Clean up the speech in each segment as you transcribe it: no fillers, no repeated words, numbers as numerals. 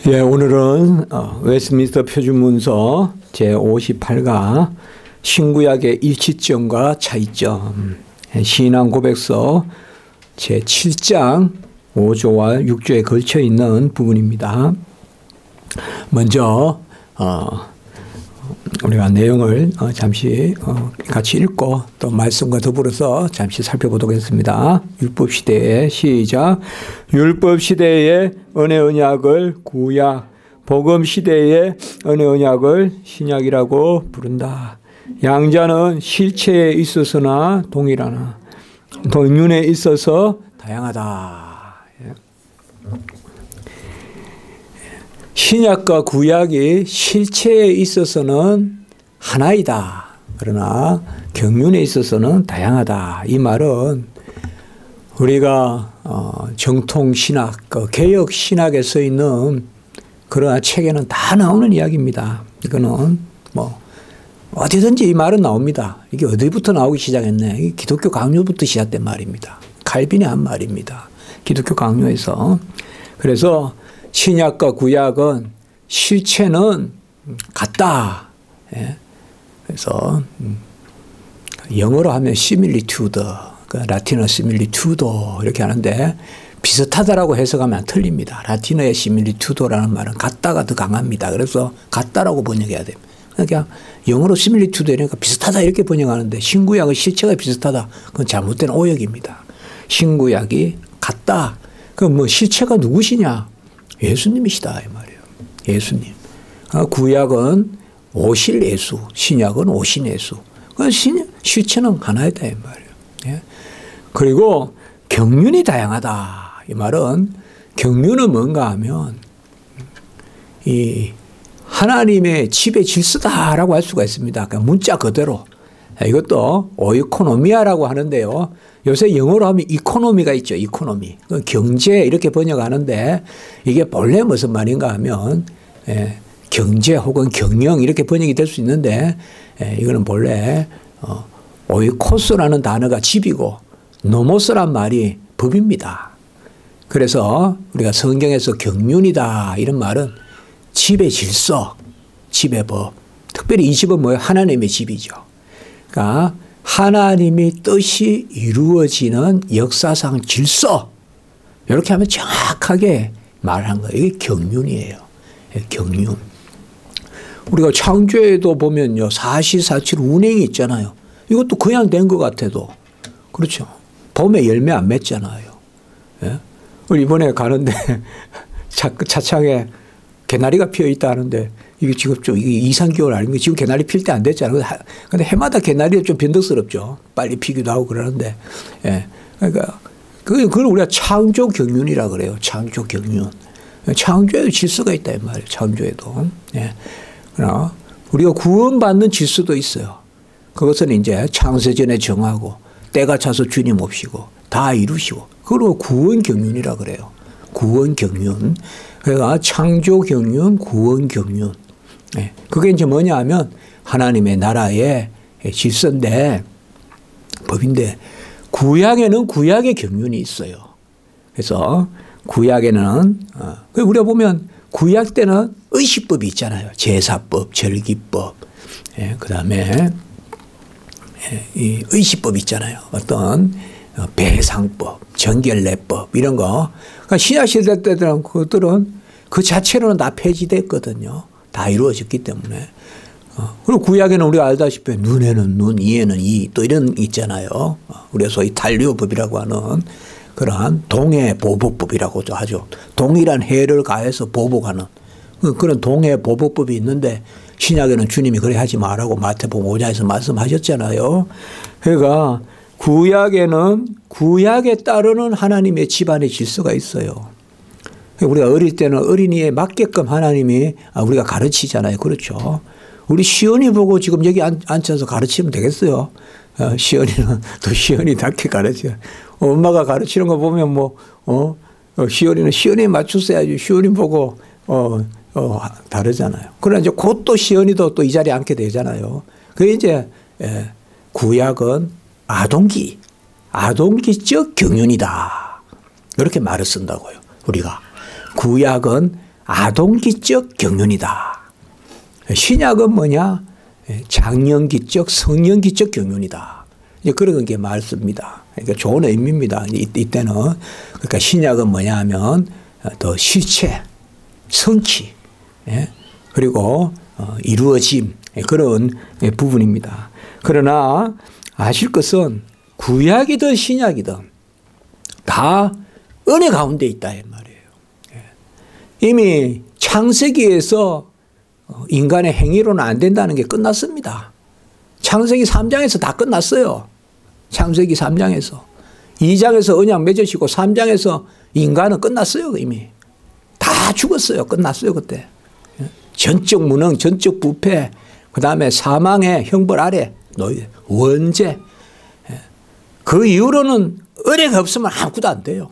예, 오늘은 웨스트민스터 표준문서 제58가 신구약의 일치점과 차이점, 신앙 고백서 제7장 5조와 6조에 걸쳐 있는 부분입니다. 먼저 우리가 내용을 잠시 같이 읽고 또 말씀과 더불어서 잠시 살펴보도록 하겠습니다. 율법시대의 시작. 율법시대의 은혜 언약을 구약, 복음시대의 은혜 언약을 신약이라고 부른다. 양자는 실체에 있어서나 동일하나 동륜에 있어서 다양하다. 신약과 구약이 실체에 있어서는 하나이다. 그러나 경륜에 있어서는 다양하다. 이 말은 우리가 정통 신학, 개혁 신학에 써 있는 그러한 책에는 다 나오는 이야기입니다. 이거는 뭐 어디든지 이 말은 나옵니다. 이게 어디부터 나오기 시작했네. 이게 기독교 강요부터 시작된 말입니다. 칼빈이 한 말입니다. 기독교 강요에서. 그래서 신약과 구약은 실체는 같다. 예. 그래서 영어로 하면 similitude, 라틴어 similitude 이렇게 하는데 비슷하다라고 해석하면 틀립니다. 라틴어의 similitude라는 말은 같다가 더 강합니다. 그래서 같다라고 번역해야 됩니다. 그러니까 영어로 similitude 이러니까 비슷하다 이렇게 번역하는데 신구약은 실체가 비슷하다. 그건 잘못된 오역입니다. 신구약이 같다. 그럼 뭐 실체가 누구시냐? 예수님이시다 이 말이에요. 예수님. 구약은 오실 예수, 신약은 오신 예수. 실체는 하나이다 이 말이에요. 예? 그리고 경륜이 다양하다. 이 말은 경륜은 뭔가 하면 이 하나님의 지배 질서다라고 할 수가 있습니다. 그러니까 문자 그대로. 이것도 오이코노미아라고 하는데요. 요새 영어로 하면 이코노미가 있죠. 이코노미. 경제 이렇게 번역하는데 이게 본래 무슨 말인가 하면 경제 혹은 경영 이렇게 번역이 될 수 있는데 이거는 본래 오이코스라는 단어가 집이고 노모스란 말이 법입니다. 그래서 우리가 성경에서 경륜이다 이런 말은 집의 질서, 집의 법. 특별히 이 집은 뭐예요? 하나님의 집이죠. 그러니까 하나님의 뜻이 이루어지는 역사상 질서 이렇게 하면 정확하게 말하는 거예요. 이게 경륜이에요. 경륜. 우리가 창조에도 보면요. 사시사철 운행이 있잖아요. 이것도 그냥 된 것 같아도 그렇죠. 봄에 열매 안 맺잖아요. 예? 우리 이번에 가는데 차창에 개나리가 피어 있다 하는데 이게 지금 좀 이게 2, 3개월 아닌가 지금 개나리 필 때 안 됐잖아요. 근데 해마다 개나리가 좀 변덕스럽죠. 빨리 피기도 하고 그러는데. 예. 그러니까 그걸 우리가 창조 경륜이라 그래요. 창조 경륜. 창조에도 질서가 있다 이 말이에요. 창조에도. 예. 그러나 우리가 구원받는 질서도 있어요. 그것은 이제 창세전에 정하고 때가 차서 주님 옵시고 다 이루시고 그걸 구원 경륜이라 그래요. 구원 경륜. 그러니까 창조 경륜, 구원 경륜. 네. 그게 이제 뭐냐 하면 하나님의 나라의 질서인데 법인데 구약에는 구약의 경륜이 있어요. 그래서 구약에는 우리가 보면 구약 때는 의식법이 있잖아요. 제사법, 절기법, 그다음에 이 의식법이 있잖아요. 어떤 배상법, 정결례법 이런 거. 그러니까 신약시대 때는 그것들은 그 자체로는 다 폐지됐거든요. 다 이루어졌기 때문에. 그리고 구약에는 우리가 알다시피 눈에는 눈, 이에는 이 또 이런 있잖아요. 우리가 소위 단류법이라고 하는 그러한 동해보복법이라고도 하죠. 동일한 해를 가해서 보복하는 그런 동해보복법이 있는데 신약에는 주님이 그래 하지 말라고 마태복음 5장에서 말씀하셨잖아요. 그러니까 구약에는 구약에 따르는 하나님의 집안의 질서가 있어요. 우리가 어릴 때는 어린이에 맞게끔 하나님이 우리가 가르치잖아요. 그렇죠. 우리 시연이 보고 지금 여기 앉아서 가르치면 되겠어요. 시연이는 또 시연이답게 가르쳐. 엄마가 가르치는 거 보면 시연이는 시연이에 맞췄어야지. 시연이 보고 다르잖아요. 그러나 이제 곧 또 시연이도 또 이 자리에 앉게 되잖아요. 그게 이제 구약은 아동기적 경륜이다. 이렇게 말을 쓴다고요. 우리가. 구약은 아동기적 경륜이다. 신약은 뭐냐? 장년기적, 성년기적 경륜이다. 이제 그런 게 말씀입니다. 그러니까 좋은 의미입니다. 이때는. 그러니까 신약은 뭐냐 하면 더 실체, 성취, 그리고 이루어짐, 그런 부분입니다. 그러나 아실 것은 구약이든 신약이든 다 은혜 가운데 있다 이 말이에요. 이미 창세기에서 인간의 행위로는 안 된다는 게 끝났습니다. 창세기 3장에서 다 끝났어요. 창세기 3장에서. 2장에서 언약 맺으시고 3장에서 인간은 끝났어요. 이미. 다 죽었어요. 끝났어요. 그때. 전적 무능, 전적 부패, 그 다음에 사망의 형벌 아래 원죄. 그 이후로는 은혜가 없으면 아무것도 안 돼요.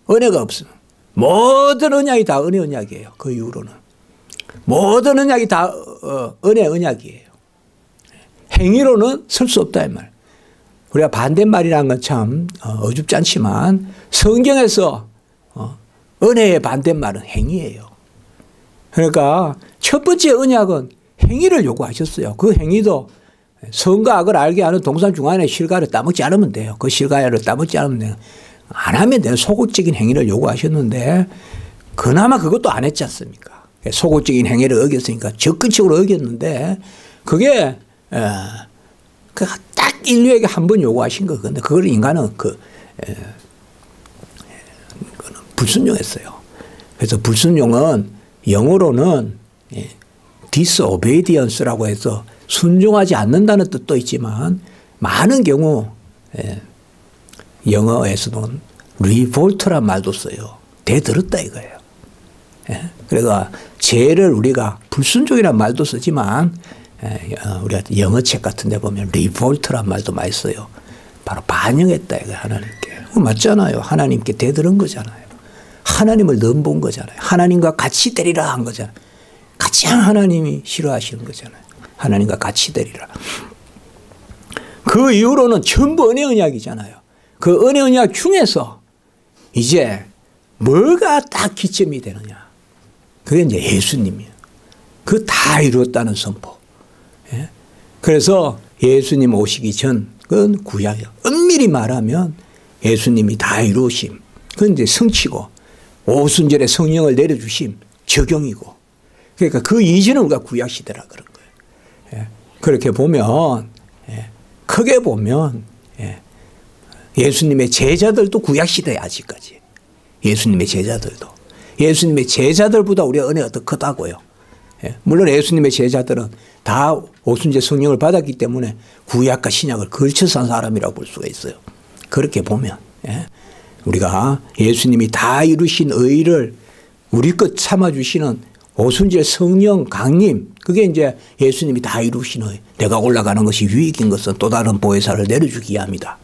은혜가 없으면. 모든 언약이 다 은혜 언약이에요. 그 이후로는. 모든 언약이 다 은혜 언약이에요. 행위로는 설 수 없다 이 말. 우리가 반대말이라는 건 참 어줍지 않지만 성경에서 은혜의 반대말은 행위예요. 그러니까 첫 번째 언약은 행위를 요구하셨어요. 그 행위도 선과 악을 알게 하는 동산 중간에 실과를 따먹지 않으면 돼요. 그 실과를 따먹지 않으면 돼요. 안 하면 돼요. 소극적인 행위를 요구하셨는데 그나마 그것도 안 했지 않습니까? 소극적인 행위를 어겼으니까 적극적으로 어겼는데 그게 딱 인류에게 한 번 요구하신 거. 근데 그걸 인간은 불순종했어요. 그래서 불순종은 영어로는 disobedience라고 해서 순종하지 않는다는 뜻도 있지만 많은 경우 영어에서는 revolt란 말도 써요. 대들었다 이거예요. 그러니까 죄를 우리가 불순종이란 말도 쓰지만 우리가 영어책 같은 데 보면 revolt란 말도 많이 써요. 바로 반영했다 이거예요. 하나님께. 맞잖아요. 하나님께 대들은 거잖아요. 하나님을 넘본 거잖아요. 하나님과 같이 되리라 한 거잖아요. 가장 하나님이 싫어하시는 거잖아요. 하나님과 같이 되리라. 그 이후로는 전부 은혜 언약이잖아요. 그 은혜 언약 중에서 이제 뭐가 딱 기점이 되느냐. 그게 이제 예수님이에요. 그 다 이루었다는 선포. 그래서 예수님 오시기 전 그건 구약이에요. 엄밀히 말하면 예수님이 다 이루으심. 그건 이제 성취고 오순절에 성령을 내려주심 적용이고. 그러니까 그 이전은 우리가 구약 시대라 그런 거예요. 그렇게 보면 크게 보면 예수님의 제자들도 구약 시대에 아직까지. 예수님의 제자들도. 예수님의 제자들보다 우리가 은혜가 더 크다고요. 물론 예수님의 제자들은 다 오순절 성령을 받았기 때문에 구약과 신약을 걸쳐서 한 사람이라고 볼 수가 있어요. 그렇게 보면 우리가 예수님이 다 이루신 의를 우리 것 삼아주시는 오순절 성령 강림, 그게 이제 예수님이 다 이루신 의. 내가 올라가는 것이 유익인 것은 또 다른 보혜사를 내려주기 위함이다.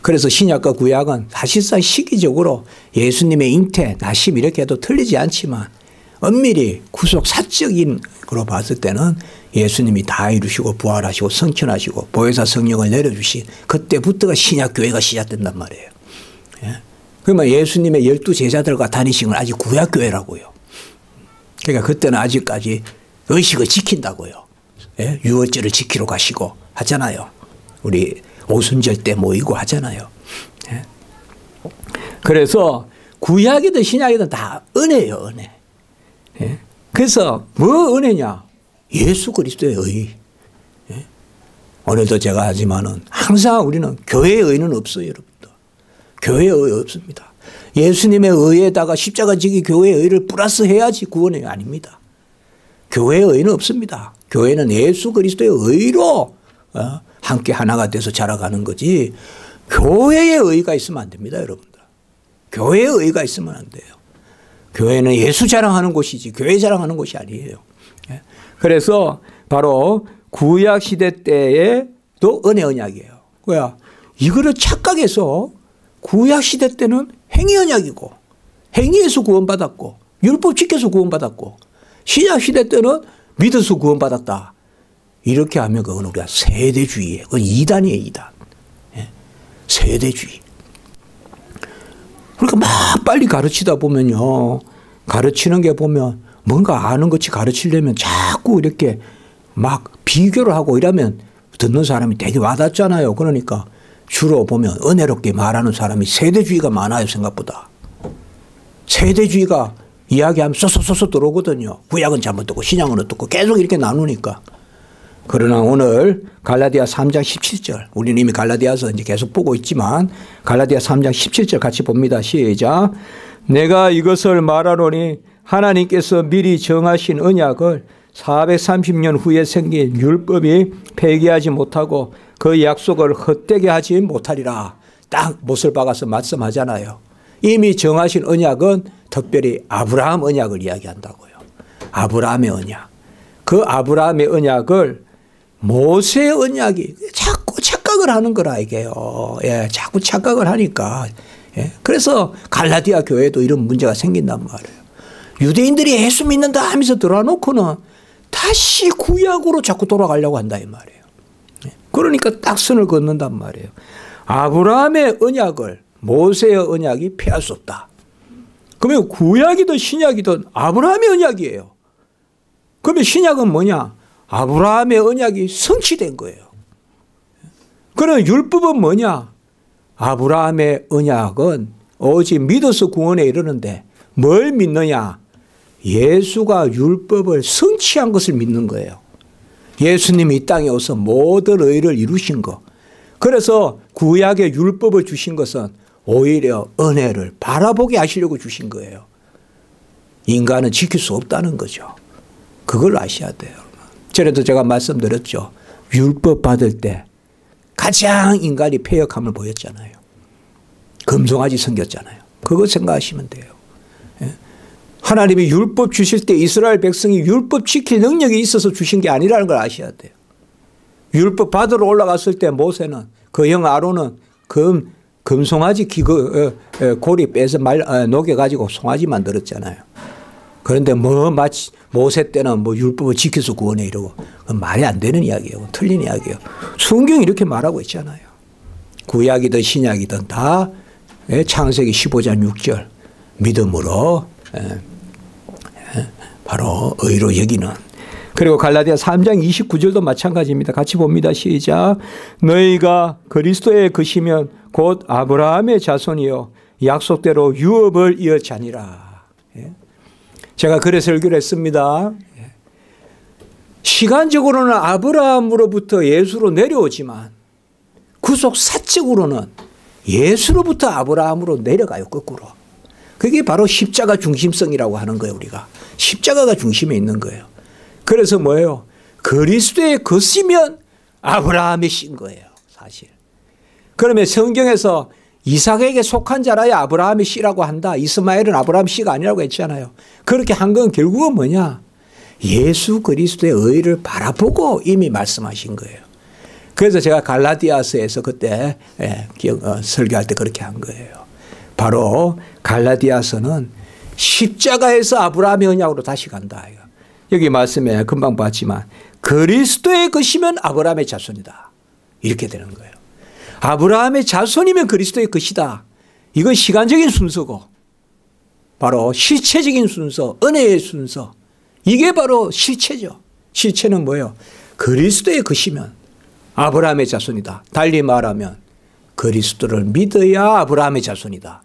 그래서 신약과 구약은 사실상 시기적으로 예수님의 잉태, 나심 이렇게 해도 틀리지 않지만 엄밀히 구속 사적인 거로 봤을 때는 예수님이 다 이루시고 부활하시고 성천하시고 보혜사 성령을 내려주신 그때부터가 신약 교회가 시작된단 말이에요. 그러면 예수님의 12제자들과 다니신 건 아직 구약 교회라고요. 그러니까 그때는 아직까지 의식을 지킨다고요. 유월절을 지키러 가시고 하잖아요. 우리 오순절 때 모이고 하잖아요. 그래서 구약이든 신약이든 다 은혜예요. 은혜. 그래서 뭐 은혜냐? 예수 그리스도의 의. 오늘도 제가 하지만은 항상 우리는 교회의 의는 없어요. 여러분들. 교회의 의 없습니다. 예수님의 의에다가 십자가 지기 교회의 의를 플러스 해야지 구원이 아닙니다. 교회의 의는 없습니다. 교회는 예수 그리스도의 의로 함께 하나가 돼서 자라가는 거지 교회의 의가 있으면 안 됩니다. 여러분들. 교회의 의가 있으면 안 돼요. 교회는 예수 자랑하는 곳이지 교회 자랑하는 곳이 아니에요. 그래서 바로 구약 시대 때에도 은혜 언약이에요. 뭐야? 이거를 착각해서 구약 시대 때는 행위 언약이고 행위에서 구원받았고 율법 지켜서 구원받았고 신약 시대 때는 믿어서 구원받았다. 이렇게 하면 그건 우리가 세대주의예요. 그건 이단이에요. 이단. 세대주의. 그러니까 막 빨리 가르치다 보면요. 가르치는 게 보면 뭔가 아는 것이 가르치려면 자꾸 이렇게 막 비교를 하고 이러면 듣는 사람이 되게 와닿잖아요. 그러니까 주로 보면 은혜롭게 말하는 사람이 세대주의가 많아요. 생각보다. 세대주의가 이야기하면 쏘쏘쏘쏘 들어오거든요. 구약은 잘못 듣고 신약은 어떻고 계속 이렇게 나누니까. 그러나 오늘 갈라디아 3장 17절, 우리는 이미 갈라디아서 이제 계속 보고 있지만 갈라디아 3장 17절 같이 봅니다. 시작. 내가 이것을 말하노니 하나님께서 미리 정하신 언약을 430년 후에 생긴 율법이 폐기하지 못하고 그 약속을 헛되게 하지 못하리라. 딱 못을 박아서 말씀하잖아요. 이미 정하신 언약은 특별히 아브라함 언약을 이야기한다고요. 아브라함의 언약. 그 아브라함의 언약을 모세의 언약이 자꾸 착각을 하는 거라 이게요. 예, 자꾸 착각을 하니까. 예, 그래서 갈라디아 교회도 이런 문제가 생긴단 말이에요. 유대인들이 예수 믿는다 하면서 들어와 놓고는 다시 구약으로 자꾸 돌아가려고 한다 이 말이에요. 예, 그러니까 딱 선을 긋는단 말이에요. 아브라함의 언약을 모세의 언약이 폐할 수 없다. 그러면 구약이든 신약이든 아브라함의 언약이에요. 그러면 신약은 뭐냐? 아브라함의 언약이 성취된 거예요. 그럼 율법은 뭐냐? 아브라함의 언약은 오직 믿어서 구원에 이르는데 뭘 믿느냐? 예수가 율법을 성취한 것을 믿는 거예요. 예수님이 이 땅에 오서 모든 의를 이루신 거. 그래서 구약의 율법을 주신 것은 오히려 은혜를 바라보게 하시려고 주신 거예요. 인간은 지킬 수 없다는 거죠. 그걸 아셔야 돼요. 전에도 제가 말씀드렸죠. 율법 받을 때 가장 인간이 패역함을 보였잖아요. 금송아지 생겼잖아요. 그거 생각하시면 돼요. 하나님이 율법 주실 때 이스라엘 백성이 율법 지킬 능력이 있어서 주신 게 아니라는 걸 아셔야 돼요. 율법 받으러 올라갔을 때 모세는 그 형 아론은 금송아지 고리 빼서 녹여가지고 송아지 만들었잖아요. 그런데 마치 모세 때는 율법을 지켜서 구원해 이러고 말이 안 되는 이야기예요. 틀린 이야기예요. 성경이 이렇게 말하고 있잖아요. 구약이든 신약이든 다 창세기 15장 6절 믿음으로 바로 의로 여기는. 그리고 갈라디아 3장 29절도 마찬가지입니다. 같이 봅니다. 시작. 너희가 그리스도의 것이면 곧 아브라함의 자손이요 약속대로 유업을 이어자니라. 제가 그래 설교를 했습니다. 시간적으로는 아브라함으로부터 예수로 내려오지만 구속사적으로는 예수로부터 아브라함으로 내려가요. 거꾸로. 그게 바로 십자가 중심성이라고 하는 거예요. 우리가. 십자가가 중심에 있는 거예요. 그래서 뭐예요? 그리스도의 것이면 아브라함의 씨인 거예요. 사실. 그러면 성경에서 이삭에게 속한 자라야 아브라함의 씨라고 한다. 이스마엘은 아브라함 씨가 아니라고 했잖아요. 그렇게 한 건 결국은 뭐냐? 예수 그리스도의 의를 바라보고 이미 말씀하신 거예요. 그래서 제가 갈라디아서에서 그때 설교할 때 그렇게 한 거예요. 바로 갈라디아서는 십자가에서 아브라함의 언약으로 다시 간다. 여기 말씀에 금방 봤지만 그리스도의 것이면 아브라함의 자손이다. 이렇게 되는 거예요. 아브라함의 자손이면 그리스도의 것이다. 이건 시간적인 순서고 바로 실체적인 순서, 은혜의 순서. 이게 바로 실체죠. 실체는 뭐예요? 그리스도의 것이면 아브라함의 자손이다. 달리 말하면 그리스도를 믿어야 아브라함의 자손이다.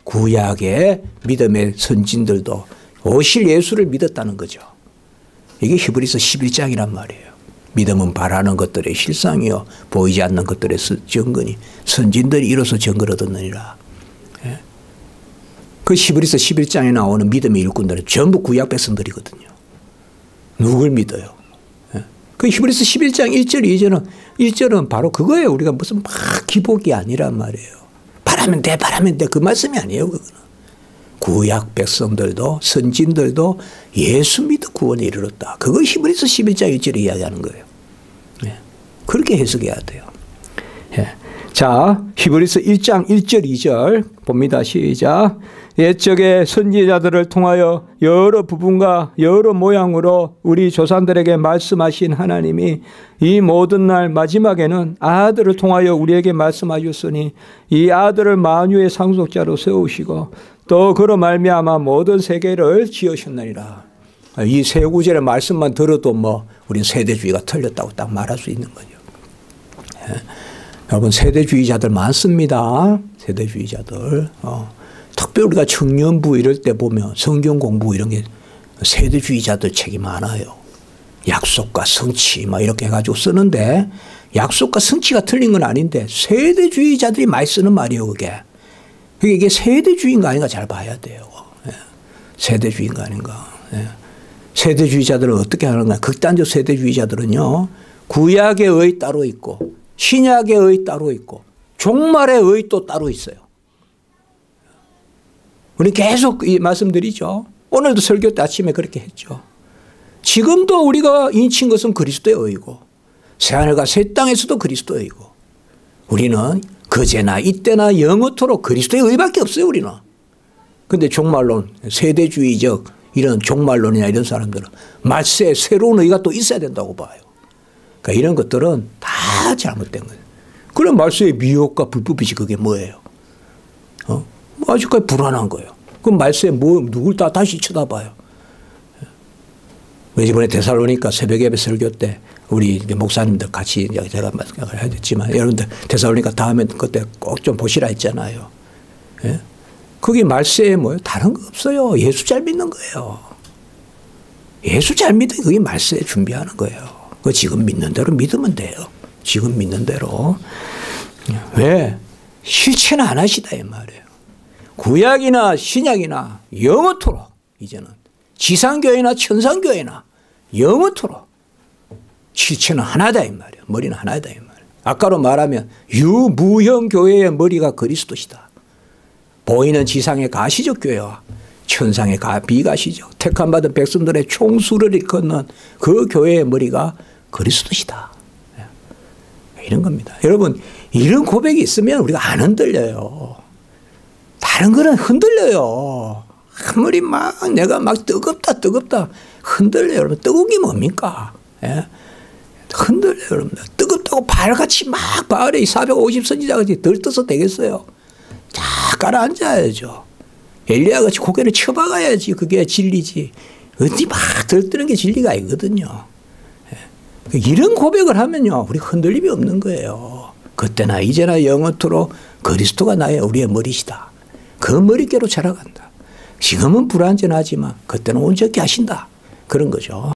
구약의 믿음의 선진들도 오실 예수를 믿었다는 거죠. 이게 히브리서 11장이란 말이에요. 믿음은 바라는 것들의 실상이요 보이지 않는 것들의 증거니 선진들이 이로써 증거를 얻었느니라. 그 히브리서 11장에 나오는 믿음의 일꾼들은 전부 구약 백성들이거든요. 누굴 믿어요? 그 히브리서 11장 1절 2절은 1절은 바로 그거예요. 우리가 무슨 막 기복이 아니란 말이에요. 바라면 돼 바라면 돼 그 말씀이 아니에요. 그거는. 구약 백성들도 선진들도 예수 믿어 구원에 이르렀다. 그걸 히브리서 11장 1절에 이야기하는 거예요. 그렇게 해석해야 돼요. 자, 히브리서 1장 1절 2절 봅니다. 시작. 옛적의 선지자들을 통하여 여러 부분과 여러 모양으로 우리 조상들에게 말씀하신 하나님이 이 모든 날 마지막에는 아들을 통하여 우리에게 말씀하셨으니 이 아들을 만유의 상속자로 세우시고 또 그로 말미암아 모든 세계를 지으셨느니라. 이 세 구절의 말씀만 들어도 뭐 우리는 세대주의가 틀렸다고 딱 말할 수 있는 거죠. 예. 여러분 세대주의자들 많습니다. 세대주의자들. 특별히 우리가 청년부 이럴 때 보면 성경 공부 이런 게 세대주의자들 책이 많아요. 약속과 성취 막 이렇게 해가지고 쓰는데 약속과 성취가 틀린 건 아닌데 세대주의자들이 많이 쓰는 말이에요. 그게. 이게 세대주의인가 아닌가 잘 봐야 돼요. 예. 세대주의인가 아닌가. 예. 세대주의자들은 어떻게 하는가. 극단적 세대주의자들은요. 구약의 의 따로 있고 신약의 의 따로 있고 종말의 의 또 따로 있어요. 우리 계속 이 말씀드리죠. 오늘도 설교 때 아침에 그렇게 했죠. 지금도 우리가 인친 것은 그리스도의 의고 새하늘과 새 땅에서도 그리스도의 의고 우리는 그제나 이때나 영원토록 그리스도의 의밖에 없어요. 우리는. 그런데 종말론 세대주의적 이런 종말론이나 이런 사람들은 말세에 새로운 의가 또 있어야 된다고 봐요. 그러니까 이런 것들은 다 잘못된 거예요. 그럼 말세의 미혹과 불법이지 그게 뭐예요? 아직까지 불안한 거예요. 그럼 말세에 누굴 다시 쳐다봐요. 이번에 데살로니가 새벽 예배 설교 때 우리 목사님들 같이 제가 말씀을 했지만 여러분들 데살로니가 다음에 그때 꼭 좀 보시라 했잖아요. 예? 그게 말세에 뭐예요? 다른 거 없어요. 예수 잘 믿는 거예요. 예수 잘 믿으면 그게 말세에 준비하는 거예요. 그 지금 믿는 대로 믿으면 돼요. 지금 믿는 대로. 왜? 실체는 안 하시다 이 말이에요. 구약이나 신약이나 영원토록 이제는 지상교회나 천상교회나 영원토록 실체는 하나다 이 말이에요. 머리는 하나다 이 말이에요. 아까로 말하면 유무형 교회의 머리가 그리스도시다. 보이는 지상의 가시적 교회와 천상의 비가시적 택함받은 백성들의 총수를 일컫는 그 교회의 머리가 그리스도시다. 이런 겁니다. 여러분 이런 고백이 있으면 우리가 안 흔들려요. 다른 거는 흔들려요. 아무리 막 내가 막 뜨겁다 흔들려요. 여러분 뜨거운 게 뭡니까? 예? 흔들려요. 여러분 뜨겁다고 발같이 막 바알에 450 선지자같이 들떠서 되겠어요. 자 가라앉아야죠. 엘리야같이 고개를 쳐박아야지 그게 진리지. 어디 막 들뜨는 게 진리가 아니거든요. 예? 이런 고백을 하면요 우리 흔들림이 없는 거예요. 그때나 이제나 영원토록 그리스도가 나의 우리의 머리시다. 그 머릿결로 자라간다. 지금은 불완전하지만 그때는 온전케 하신다. 그런 거죠.